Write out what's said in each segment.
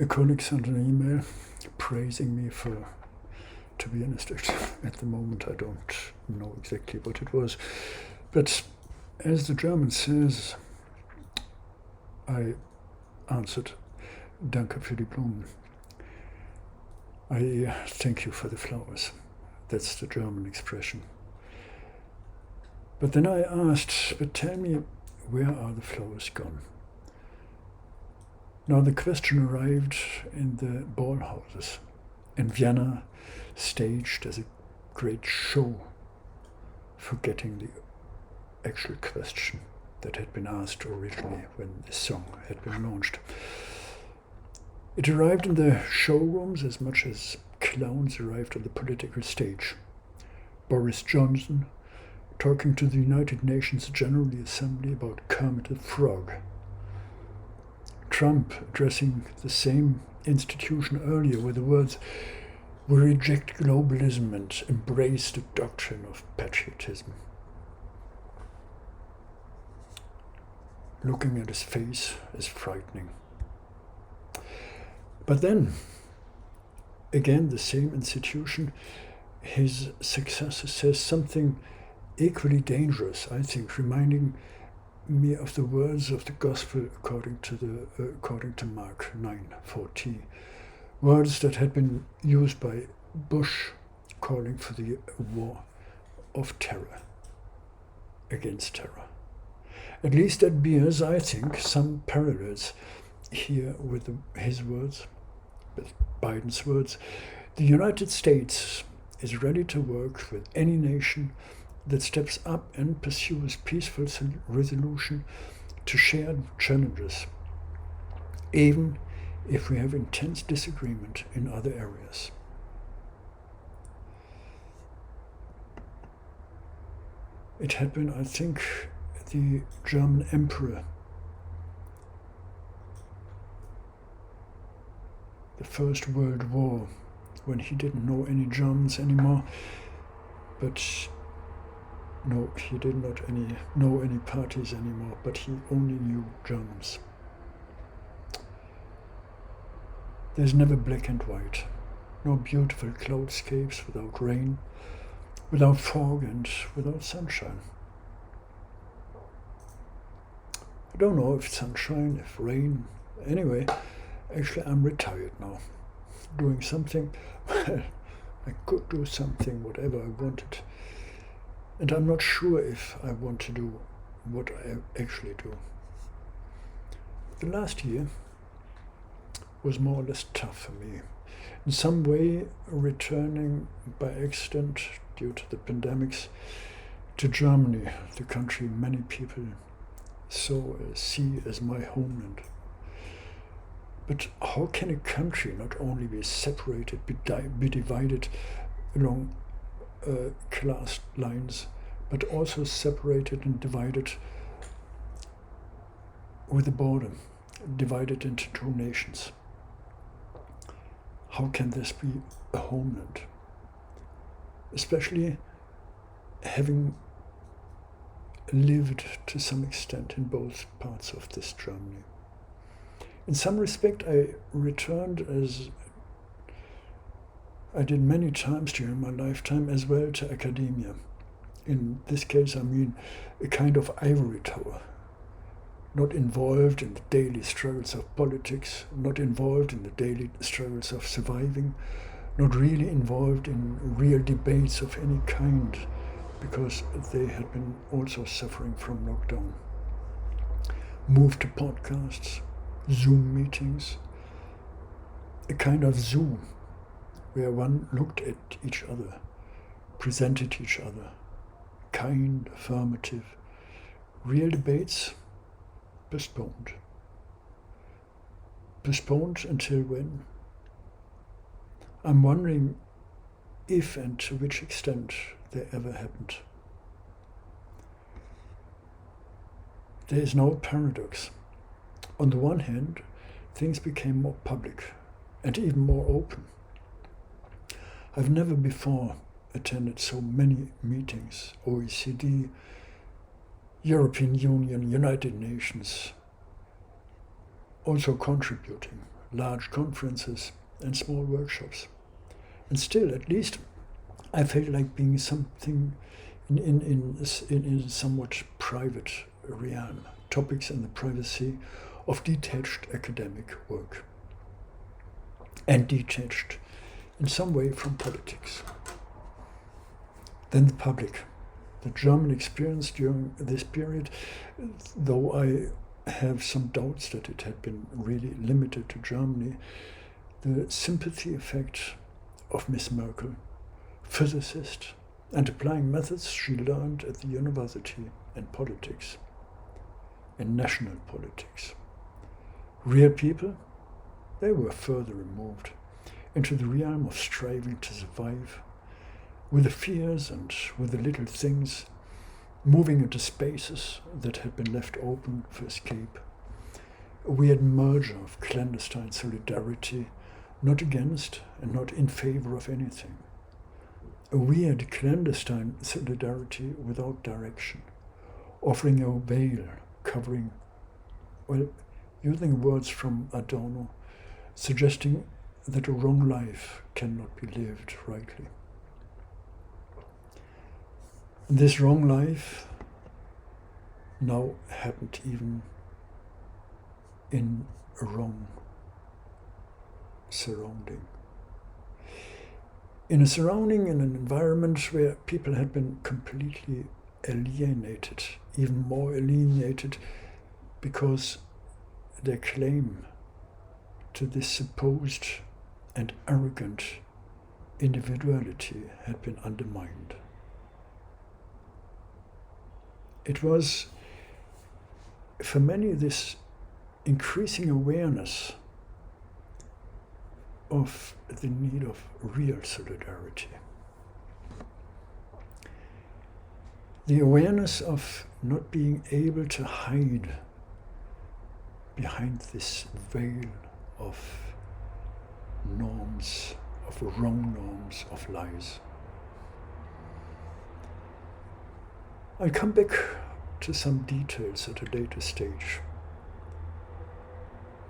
Koenigs sent an email praising me for, to be honest, at the moment I don't know exactly what it was, but as the German says, I answered, Danke für die Blumen. I thank you for the flowers. That's the German expression. But then I asked, but tell me, where are the flowers gone? Now the question arrived in the ball houses in Vienna, staged as a great show, forgetting the actual question that had been asked originally when the song had been launched. It arrived in the showrooms as much as clowns arrived on the political stage. Boris Johnson talking to the United Nations General Assembly about Kermit the Frog. Trump addressing the same institution earlier with the words, "We reject globalism and embrace the doctrine of patriotism." Looking at his face is frightening. But then, again, the same institution, his successor says something equally dangerous, I think, reminding me of the words of the Gospel according to Mark 9:40, words that had been used by Bush calling for the war of terror against terror. At least that bears, I think, some parallels here with his words, with Biden's words. The United States is ready to work with any nation that steps up and pursues peaceful resolution to shared challenges, even if we have intense disagreement in other areas. It had been, I think, the German Emperor, the First World War, when he didn't know any Germans anymore, but no, he did not know any parties anymore, but he only knew Germans. There's never black and white, no beautiful cloudscapes without rain, without fog and without sunshine. I don't know if sunshine, if rain. Anyway, actually I'm retired now. Doing something, well, I could do something, whatever I wanted. And I'm not sure if I want to do what I actually do. The last year was more or less tough for me. In some way, returning by accident due to the pandemics to Germany, the country many people see as my homeland. But how can a country not only be separated, be divided along class lines, but also separated and divided with a border, divided into two nations? How can this be a homeland? Especially having lived to some extent in both parts of this Germany. In some respect, I returned, as I did many times during my lifetime, as well to academia. In this case, I mean a kind of ivory tower, not involved in the daily struggles of politics, not involved in the daily struggles of surviving, not really involved in real debates of any kind, because they had been also suffering from lockdown. Moved to podcasts, Zoom meetings, a kind of zoo where one looked at each other, presented each other, kind, affirmative. Real debates postponed. Postponed until when? I'm wondering if and to which extent they ever happened. There is no paradox. On the one hand, things became more public and even more open. I've never before attended so many meetings, OECD, European Union, United Nations, also contributing, large conferences and small workshops. And still, at least, I felt like being something in a somewhat private realm, topics in the privacy of detached academic work, and detached in some way from politics. Then the public, the German experience during this period, though I have some doubts that it had been really limited to Germany, the sympathy effect of Miss Merkel, physicist, and applying methods she learned at the university in politics, in national politics. Real people, they were further removed into the realm of striving to survive, with the fears and with the little things, moving into spaces that had been left open for escape. A weird merger of clandestine solidarity, not against and not in favor of anything. A weird clandestine solidarity without direction, offering a veil, covering, well, using words from Adorno, suggesting that a wrong life cannot be lived rightly. This wrong life now happened even in a wrong surrounding. In a surrounding, in an environment where people had been completely alienated, even more alienated, because their claim to this supposed and arrogant individuality had been undermined. It was, for many, this increasing awareness of the need of real solidarity. The awareness of not being able to hide behind this veil of norms, of wrong norms, of lies. I'll come back to some details at a later stage.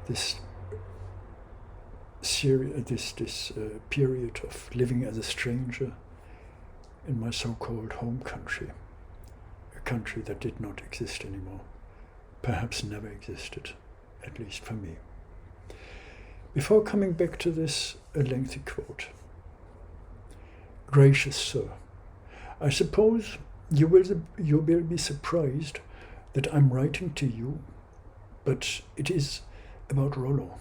This period of living as a stranger in my so-called home country, a country that did not exist anymore, perhaps never existed, at least for me. Before coming back to this, a lengthy quote. Gracious Sir, I suppose you will be surprised that I'm writing to you, but it is about Rollo.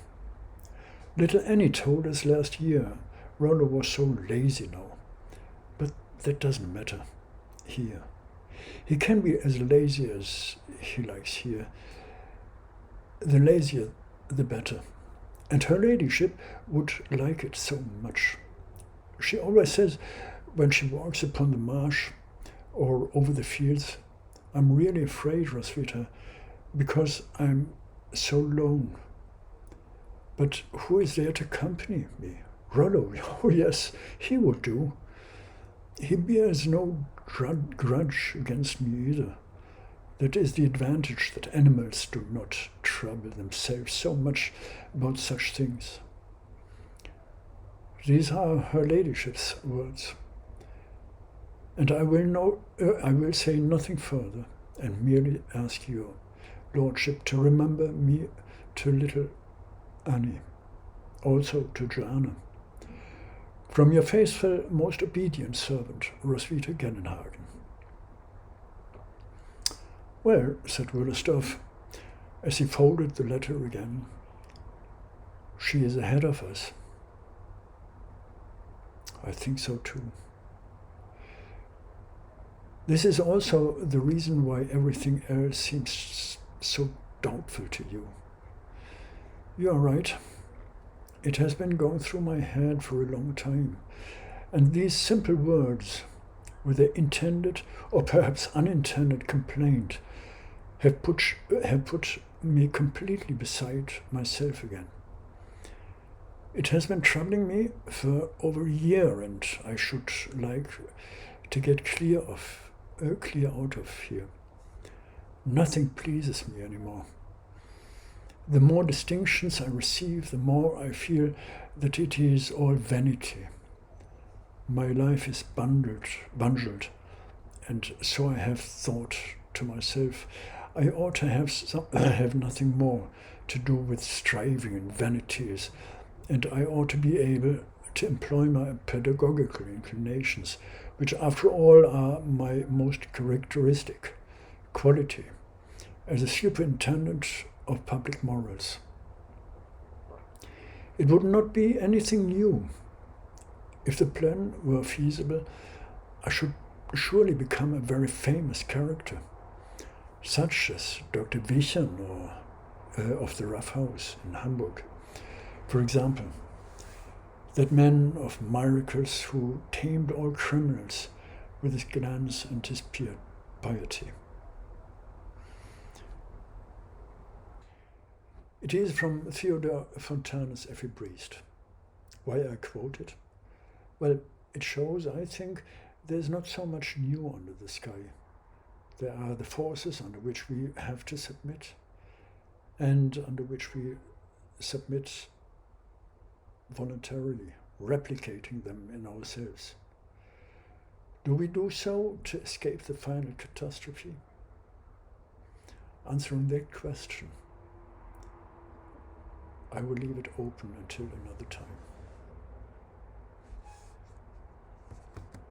Little Annie told us last year Rollo was so lazy now, but that doesn't matter here. He can be as lazy as he likes here. The lazier, the better. And her ladyship would like it so much. She always says, when she walks upon the marsh or over the fields, I'm really afraid, Roswitha, because I'm so lone. But who is there to accompany me? Rollo, oh yes, he would do. He bears no grudge against me either. That is the advantage, that animals do not trouble themselves so much about such things. These are her ladyship's words. And I will say nothing further, and merely ask your lordship to remember me to little Annie, also to Joanna. From your faithful, most obedient servant, Roswitha Gellenhagen. Well, said Willersdorf, as he folded the letter again, she is ahead of us. I think so too. This is also the reason why everything else seems so doubtful to you. You are right. It has been going through my head for a long time, and these simple words, with their intended or perhaps unintended complaint, have put me completely beside myself again. It has been troubling me for over a year, and I should like to get clear out of here. Nothing pleases me anymore. The more distinctions I receive, the more I feel that it is all vanity. My life is bundled, and so I have thought to myself, I ought to have nothing more to do with striving and vanities, and I ought to be able to employ my pedagogical inclinations, which after all are my most characteristic quality, as a superintendent of public morals. It would not be anything new. If the plan were feasible, I should surely become a very famous character, such as Dr. Wichern or of the Rough House in Hamburg. For example, that man of miracles who tamed all criminals with his glance and his piety. It is from Theodore Fontana's Every Priest. Why I quote it? Well, it shows, I think, there's not so much new under the sky. There are the forces under which we have to submit, and under which we submit voluntarily, replicating them in ourselves. Do we do so to escape the final catastrophe? Answering that question, I will leave it open until another time.